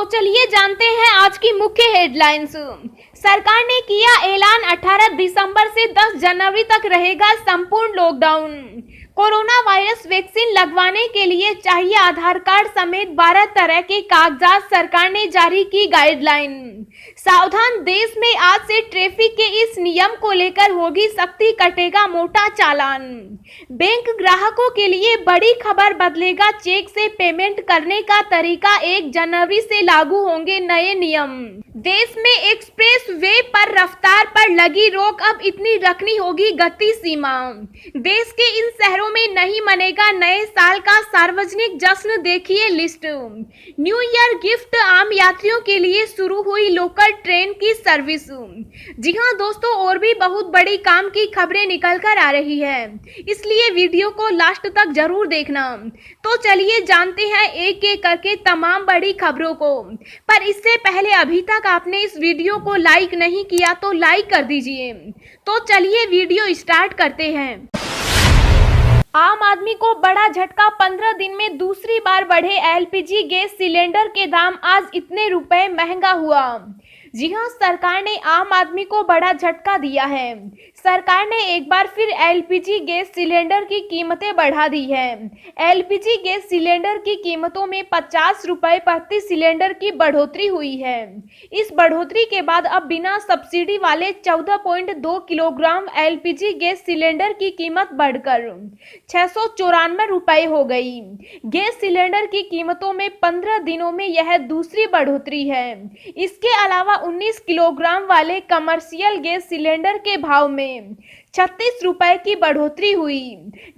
चलिए जानते हैं आज की मुख्य हेडलाइंस। सरकार ने किया ऐलान, 18 दिसंबर से 10 जनवरी तक रहेगा संपूर्ण लॉकडाउन। कोरोना वायरस वैक्सीन लगवाने के लिए चाहिए आधार कार्ड समेत 12 तरह के कागजात, सरकार ने जारी की गाइडलाइन। सावधान, देश में आज से ट्रैफिक के इस नियम को लेकर होगी सख्ती, कटेगा मोटा चालान। बैंक ग्राहकों के लिए बड़ी खबर, बदलेगा चेक से पेमेंट करने का तरीका, 1 जनवरी से लागू होंगे नए नियम। देश में एक्सप्रेस वे पर रफ्तार पर लगी रोक, अब इतनी रखनी होगी गति सीमा। देश के इन शहरों में नहीं मनेगा नए साल का सार्वजनिक जश्न, देखिए लिस्ट। न्यू ईयर गिफ्ट, आम यात्रियों के लिए शुरू हुई लोकल ट्रेन की सर्विस। जी हां दोस्तों, और भी बहुत बड़ी काम की खबरें निकल कर आ रही है, इसलिए वीडियो को लास्ट तक जरूर देखना। तो चलिए जानते हैं एक एक करके तमाम बड़ी खबरों को। पर इससे पहले अभी तक आपने इस वीडियो को लाइक नहीं किया तो लाइक कर दीजिए। तो चलिए वीडियो स्टार्ट करते हैं। आम आदमी को बड़ा झटका, 15 दिन में दूसरी बार बढ़े एलपीजी गैस सिलेंडर के दाम, आज इतने रुपए महंगा हुआ। जी हां, सरकार ने आम आदमी को बड़ा झटका दिया है। सरकार ने एक बार फिर एलपीजी गैस सिलेंडर की कीमतें बढ़ा दी है। एलपीजी गैस सिलेंडर की कीमतों में 50 रुपए प्रति सिलेंडर की बढ़ोतरी हुई है। इस बढ़ोतरी के बाद अब बिना सब्सिडी वाले 14.2 किलोग्राम एलपीजी गैस सिलेंडर की कीमत बढ़कर 694 रुपए हो गई। गैस सिलेंडर की कीमतों में 15 दिनों में यह दूसरी बढ़ोतरी है। इसके अलावा 19 किलोग्राम वाले कमर्शियल गैस सिलेंडर के भाव में 36 रुपए की बढ़ोतरी हुई।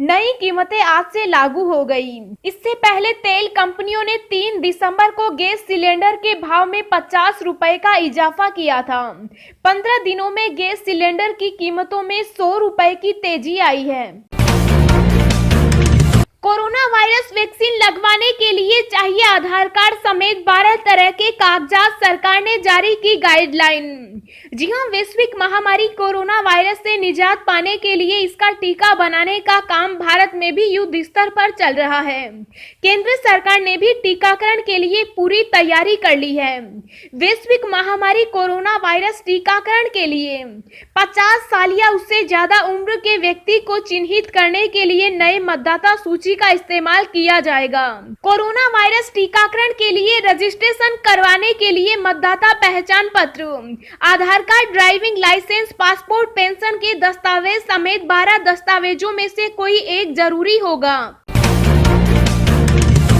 नई कीमतें आज से लागू हो गई। इससे पहले तेल कंपनियों ने 3 दिसंबर को गैस सिलेंडर के भाव में 50 रुपए का इजाफा किया था। 15 दिनों में गैस सिलेंडर की कीमतों में 100 रुपए की तेजी आई है। कोरोना वायरस वैक्सीन लगवाने के लिए चाहिए आधार कार्ड समेत 12 तरह के कागजात, सरकार ने जारी की गाइडलाइन। जी हां, वैश्विक महामारी कोरोना वायरस से निजात पाने के लिए इसका टीका बनाने का काम भारत में भी युद्ध स्तर पर चल रहा है। केंद्र सरकार ने भी टीकाकरण के लिए पूरी तैयारी कर ली है। वैश्विक महामारी कोरोना वायरस टीकाकरण के लिए 50 साल या उससे ज्यादा उम्र के व्यक्ति को चिन्हित करने के लिए नए मतदाता सूची का इस्तेमाल किया जाएगा। कोरोना वायरस टीकाकरण के लिए रजिस्ट्रेशन करवाने के लिए मतदाता पहचान पत्र, Aadhaar card, driving licence, passport, pension के दस्तावेज समेत 12 दस्तावेजों में से कोई एक जरूरी होगा।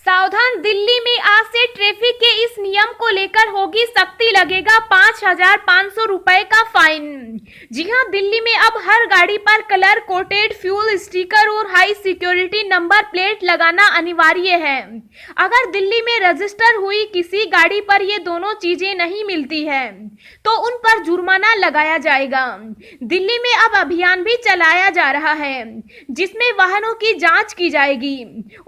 सावधान, दिल्ली में आज से ट्रैफिक के इस नियम को लेकर होगी सख्ती, लगेगा 5,500 रुपए का फाइन। जी हां, दिल्ली में अब हर गाड़ी पर कलर कोटेड फ्यूल स्टिकर और हाई सिक्योरिटी नंबर प्लेट लगाना अनिवार्य है। अगर दिल्ली में रजिस्टर हुई किसी गाड़ी पर ये दोनों चीजें नहीं मिलती है तो उन पर जुर्माना लगाया जाएगा। दिल्ली में अब अभियान भी चलाया जा रहा है जिसमें वाहनों की जांच की जाएगी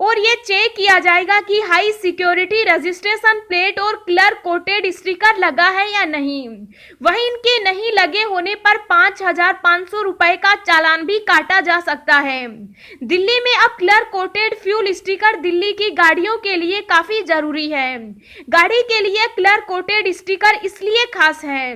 और ये चेक किया जाएगा कि हाई सिक्योरिटी रजिस्ट्रेशन प्लेट और कलर कोटेड स्टिकर लगा है या नहीं। वहीं इनके नहीं लगे होने पर 5,500 रुपए का चालान भी काटा जा सकता है। दिल्ली में अब colour coated fuel sticker Delhi की गाड़ियों के लिए काफी जरूरी है। गाड़ी के लिए कलर कोटेड स्टिकर इसलिए खास है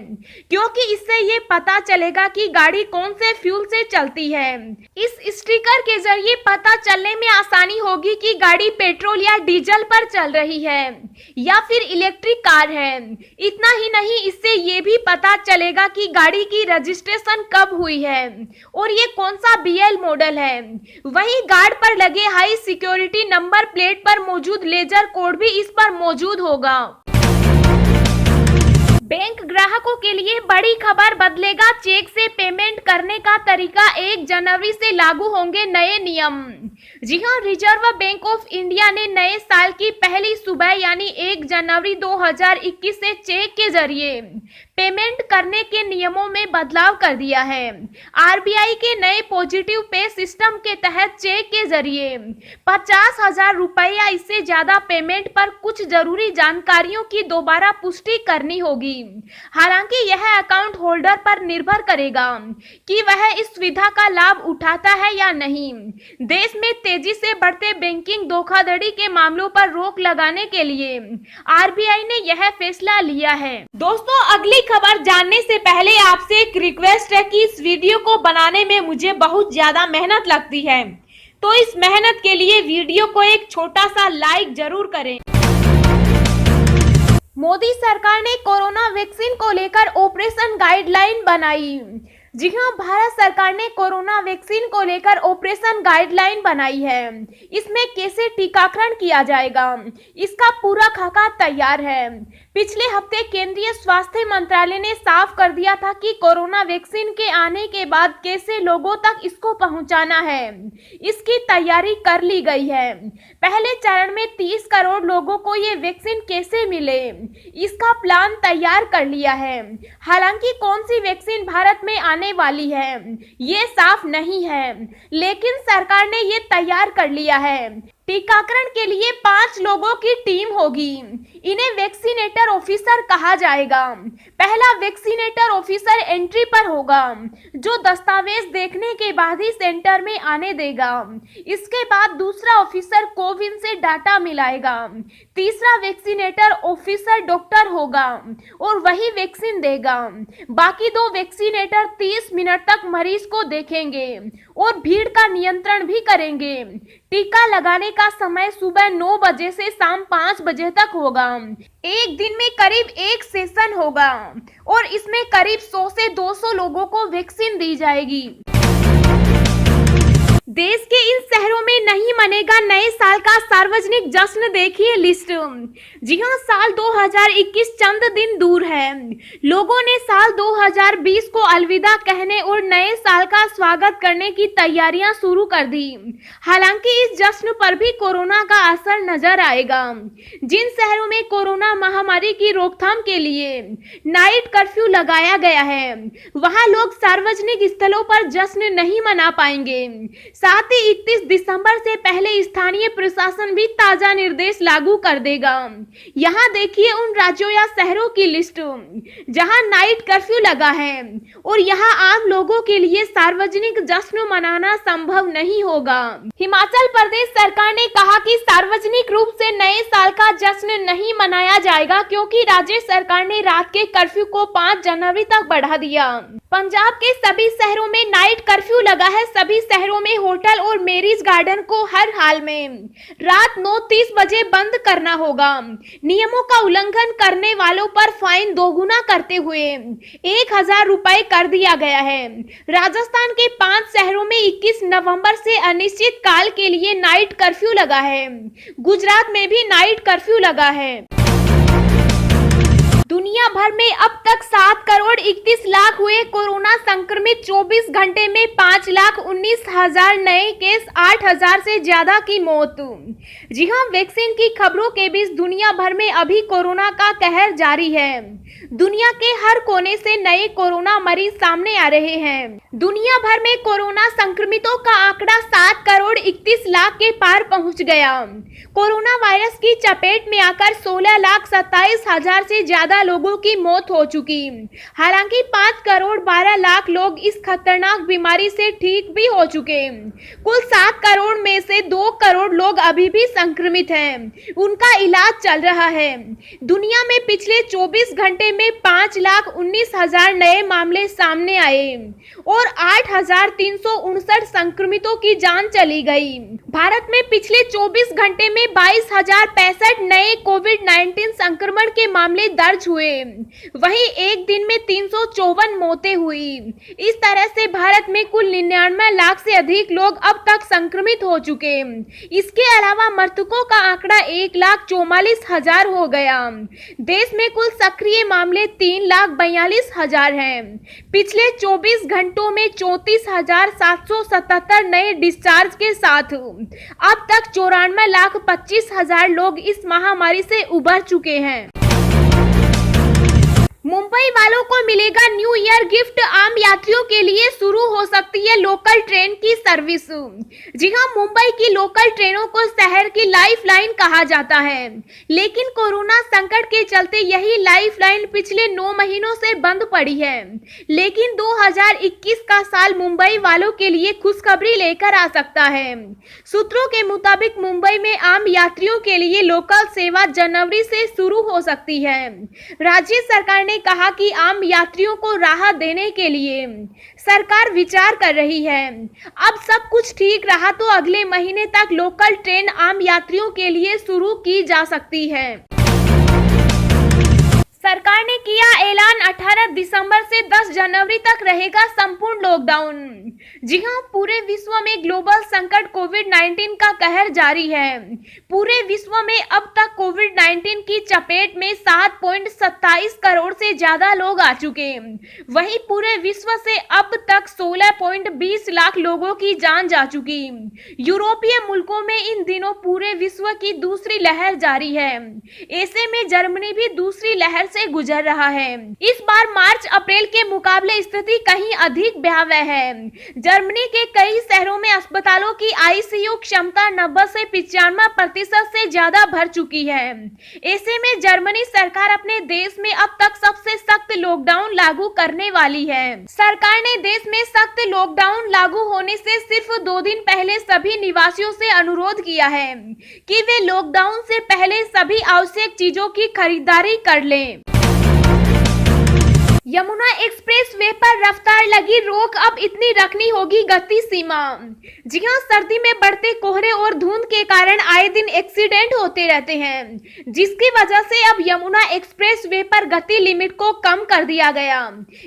क्योंकि इससे ये पता चलेगा कि गाड़ी कौन से फ्यूल से चलती है। इस स्टिकर के जरिए पता चलने में आसानी होगी कि गाड़ी पेट्रोल या डीजल पर चल रही है या फिर इलेक्ट्रिक कार है। इतना ही नहीं, इससे ये भी पता चलेगा कि गाड़ी की रजिस्ट्रेशन कब हुई है और ये कौन सा बीएल मॉडल है। वहीं गार्ड पर लगे हाई सिक्योरिटी नंबर प्लेट पर मौजूद लेजर कोड भी इस पर मौजूद होगा। बैंक ग्राहकों के लिए बड़ी खबर, बदलेगा चेक से पेमेंट करने का तरीका, 1 जनवरी से लागू होंगे नए नियम। जी हां, रिजर्व बैंक ऑफ इंडिया ने नए साल की पहली सुबह यानी 1 जनवरी 2021 से चेक के जरिए पेमेंट करने के नियमों में बदलाव कर दिया है। आरबीआई के नए पॉजिटिव पे सिस्टम के तहत चेक के जरिए 50,000 रुपए या इससे ज्यादा पेमेंट पर कुछ जरूरी जानकारियों की दोबारा पुष्टि करनी होगी। होगी। हालांकि यह अकाउंट होल्डर पर निर्भर करेगा कि वह इस सुविधा का लाभ उठाता है या नहीं। देश में तेजी से बढ़ते बैंकिंग धोखाधड़ी के मामलों पर रोक लगाने के लिए आरबीआई ने यह फैसला लिया है। दोस्तों, अगली खबर जानने से पहले आपसे एक रिक्वेस्ट है कि इस वीडियो को बनाने में मुझे बहुत ज्यादा मेहनत लगती है, तो इस मेहनत के लिए वीडियो को एक छोटा सा लाइक जरूर करें। मोदी सरकार ने कोरोना वैक्सीन को लेकर ऑपरेशन गाइडलाइन बनाई। जी हां, भारत सरकार ने कोरोना वैक्सीन को लेकर ऑपरेशन गाइडलाइन बनाई है। इसमें कैसे टीकाकरण किया जाएगा, इसका पूरा खाका तैयार है। पिछले हफ्ते केंद्रीय स्वास्थ्य मंत्रालय ने साफ कर दिया था कि कोरोना वैक्सीन के आने के बाद कैसे लोगों तक इसको पहुंचाना है, इसकी तैयारी कर ली गई है। पहले चरण में 30 करोड़ लोगों को ये वैक्सीन कैसे मिले, इसका प्लान तैयार कर लिया है। हालांकि कौन सी वैक्सीन भारत में आने वाली है ये साफ नहीं है, लेकिन सरकार ने ये तैयार कर लिया है। टीकाकरण के लिए 5 लोगों की टीम होगी। इन्हें वैक्सीनेटर ऑफिसर कहा जाएगा। पहला वैक्सीनेटर ऑफिसर एंट्री पर होगा, जो दस्तावेज देखने के बाद ही सेंटर में आने देगा। इसके बाद दूसरा ऑफिसर कोविन से डाटा मिलाएगा। तीसरा वैक्सीनेटर ऑफिसर डॉक्टर होगा और वही वैक्सीन देगा। बाकी 2 वैक्सीनेटर 30 मिनट तक मरीज को देखेंगे और भीड़ का नियंत्रण भी करेंगे। टीका लगाने का समय सुबह 9 बजे से शाम 5 बजे तक होगा। एक दिन में करीब 1 सेशन होगा और इसमें करीब 100 से 200 लोगों को वैक्सीन दी जाएगी। देश के इन शहरों में नहीं मनेगा नए साल का सार्वजनिक जश्न, देखिए लिस्ट। जी हां, साल 2021 चंद दिन दूर है। लोगों ने साल 2020 को अलविदा कहने और नए साल का स्वागत करने की तैयारियां शुरू कर दी। हालांकि इस जश्न पर भी कोरोना का असर नजर आएगा। जिन शहरों में कोरोना महामारी की रोकथाम के लिए नाइट कर्फ्यू लगाया गया है, वहां लोग सार्वजनिक स्थलों पर जश्न नहीं मना पाएंगे। साथ ही 31 दिसंबर से पहले स्थानीय प्रशासन भी ताजा निर्देश लागू कर देगा। यहाँ देखिए उन राज्यों या शहरों की लिस्ट जहां नाइट कर्फ्यू लगा है और यहाँ आम लोगों के लिए सार्वजनिक जश्न मनाना संभव नहीं होगा। हिमाचल प्रदेश सरकार ने कहा कि सार्वजनिक रूप से नए साल का जश्न नहीं मनाया जाएगा, क्योंकि राज्य सरकार ने रात के कर्फ्यू को 5 जनवरी तक बढ़ा दिया। पंजाब के सभी शहरों में नाइट कर्फ्यू लगा है। सभी शहरों में होटल और मैरिज गार्डन को हर हाल में रात 9:30 बजे बंद करना होगा। नियमों का उल्लंघन करने वालों पर फाइन दोगुना करते हुए 1000 रुपए कर दिया गया है। राजस्थान के 5 शहरों में 21 नवंबर से अनिश्चित काल के लिए नाइट कर्फ्यू लगा है। गुजरात में भी नाइट कर्फ्यू लगा है। दुनिया भर में अब तक 7 करोड़ 31 लाख हुए कोरोना संक्रमित। 24 घंटे में 5,19,000 नए केस, 8,000 से ज्यादा की मौत। जी हां, वैक्सीन की खबरों के बीच दुनिया भर में अभी कोरोना का कहर जारी है। दुनिया के हर कोने से नए कोरोना मरीज सामने आ रहे हैं। दुनिया भर में कोरोना संक्रमितों का आंकड़ा 7 करोड़ 31 लाख के पार पहुंच गया। कोरोना वायरस की चपेट में आकर 16,27,000 से ज्यादा लोगों की मौत हो चुकी। हालांकि 5 करोड़ 12 लाख लोग इस खतरनाक बीमारी से ठीक भी हो चुके। कुल 7 करोड़ में से 2 करोड़ लोग अभी भी संक्रमित हैं, उनका इलाज चल रहा है। दुनिया में पिछले 24 घंटे में 5,19,000 नए मामले सामने आए और 8,359 संक्रमितों की जान चली गई। भारत में पिछले 24 घंटे में 22,065 नए कोविड-19 संक्रमण के मामले दर्ज हुए। वहीं एक दिन में 354 मौतें हुई। इस तरह से भारत में कुल 99 लाख से अधिक लोग अब तक संक्रमित हो चुके। इसके अलावा मृतकों का आंकड़ा 1,44,000 हो गया। देश में कुल सक्रिय मामले 3,42,000 हैं। पिछले 24 घंटों में 34,777 नए डिस्चार्ज के साथ अब तक 94,25,000 लोग इस महामारी से उबर चुके हैं। मुंबई मुंबई वालों को मिलेगा न्यू ईयर गिफ्ट, आम यात्रियों के लिए शुरू हो सकती है लोकल ट्रेन की सर्विस। जी हां, मुंबई की लोकल ट्रेनों को शहर की लाइफलाइन कहा जाता है, लेकिन कोरोना संकट के चलते यही लाइफलाइन पिछले 9 महीनों से बंद पड़ी है। लेकिन 2021 का साल मुंबई वालों के लिए खुशखबरी लेकर आ सकता है। सूत्रों के मुताबिक मुंबई में आम यात्रियों के लिए लोकल सेवा जनवरी से शुरू हो सकती है। राज्य सरकार ने कहा कि आम यात्रियों को राहत देने के लिए सरकार विचार कर रही है। अब सब कुछ ठीक रहा तो अगले महीने तक लोकल ट्रेन आम यात्रियों के लिए शुरू की जा सकती है। सरकार ने किया ऐलान, 18 दिसंबर से 10 जनवरी तक रहेगा संपूर्ण लॉकडाउन। जी हां, पूरे विश्व में ग्लोबल संकट कोविड-19 का कहर जारी है। पूरे विश्व में अब तक कोविड-19 की चपेट में 7.27 करोड़ से ज्यादा लोग आ चुके। वहीं पूरे विश्व से अब तक 16.20 लाख लोगों की जान जा चुकी। यूरोपीय मुल्कों में इन दिनों पूरे विश्व की दूसरी लहर जारी है। ऐसे में जर्मनी भी दूसरी लहर से गुजर रहा है। इस बार मार्च अप्रैल के मुकाबले स्थिति कहीं अधिक भयावह है। जर्मनी के कई शहरों में अस्पतालों की आईसीयू क्षमता 90 से 95% से ज्यादा भर चुकी है। ऐसे में जर्मनी सरकार अपने देश में अब तक सबसे सख्त लॉकडाउन लागू करने वाली है। सरकार ने देश में सख्त लॉकडाउन लागू होने से सिर्फ 2 दिन पहले सभी निवासियों से अनुरोध किया है कि वे लॉकडाउन से पहले सभी आवश्यक चीजों की खरीदारी कर लें। यमुना एक्सप्रेस वे पर रफ्तार लगी रोक, अब इतनी रखनी होगी गति सीमा। जी हां, सर्दी में बढ़ते कोहरे और धुंध के कारण आए दिन एक्सीडेंट होते रहते हैं, जिसकी वजह से अब यमुना एक्सप्रेस वे पर गति लिमिट को कम कर दिया गया।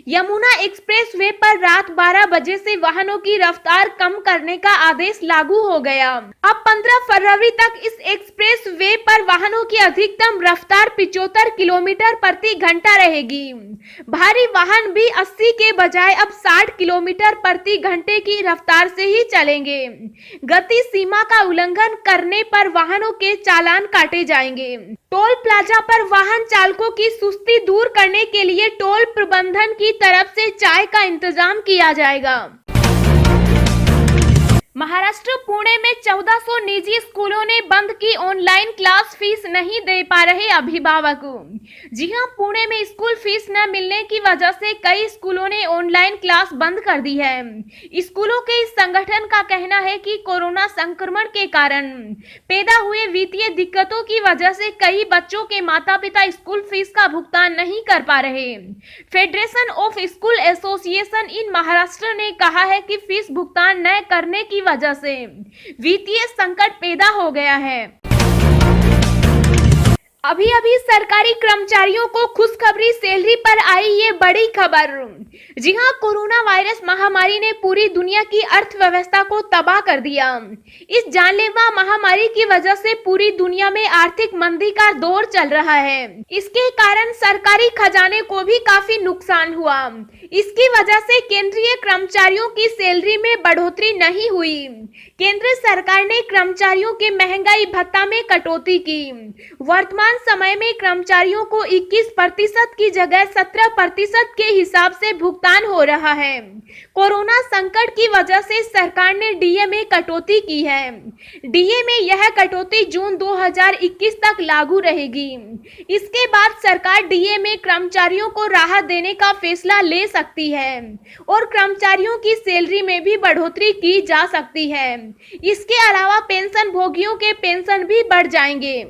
यमुना एक्सप्रेस वे पर रात 12 बजे से वाहनों की रफ्तार कम करने का आदेश लागू हो गया। अब 15 फरवरी तक इस एक्सप्रेस वे पर वाहनों की अधिकतम रफ्तार 75 किलोमीटर प्रति घंटा रहेगी। भारी वाहन भी 80 के बजाय अब 60 किलोमीटर प्रति घंटे की रफ्तार से ही चलेंगे। गति सीमा का उल्लंघन करने पर वाहनों के चालान काटे जाएंगे। टोल प्लाजा पर वाहन चालकों की सुस्ती दूर करने के लिए टोल प्रबंधन की तरफ से चाय का इंतजाम किया जाएगा। महाराष्ट्र पुणे में 1400 निजी स्कूलों ने बंद की ऑनलाइन क्लास, फीस नहीं दे पा रहे अभिभावक। जी हां, पुणे में स्कूल फीस न मिलने की वजह से कई स्कूलों ने ऑनलाइन क्लास बंद कर दी है। स्कूलों के इस संगठन का कहना है कि कोरोना संक्रमण के कारण पैदा हुए वित्तीय दिक्कतों की वजह से कई बच्चों के माता पिता स्कूल फीस का भुगतान नहीं कर पा रहे। Federation of school association in Maharashtra ने कहा है कि फीस भुगतान न करने की वजह से वित्तीय संकट पैदा हो गया है। अभी सरकारी कर्मचारियों को खुशखबरी, सैलरी पर आई ये बड़ी खबर। जी हां, कोरोना वायरस महामारी ने पूरी दुनिया की अर्थव्यवस्था को तबाह कर दिया। इस जानलेवा महामारी की वजह से पूरी दुनिया में आर्थिक मंदी का दौर चल रहा है। इसके कारण सरकारी खजाने को भी काफी नुकसान हुआ। इसकी वजह से केंद्रीय कर्मचारियों की सैलरी में बढ़ोतरी नहीं हुई। केंद्र सरकार ने कर्मचारियों के महंगाई भत्ता में कटौती की। वर्तमान समय में कर्मचारियों को 21% की जगह 17% के हिसाब से भुगतान हो रहा है। कोरोना संकट की वजह से सरकार ने डीए में कटौती की है। डीए में यह कटौती जून 2021 तक लागू रहेगी। इसके बाद सरकार डीए में कर्मचारियों को राहत देने का फैसला ले सकती है और कर्मचारियों की सैलरी में भी बढ़ोतरी की जा सकती है। इसके अलावा पेंशन भोगियों के पेंशन भी बढ़ जाएंगे।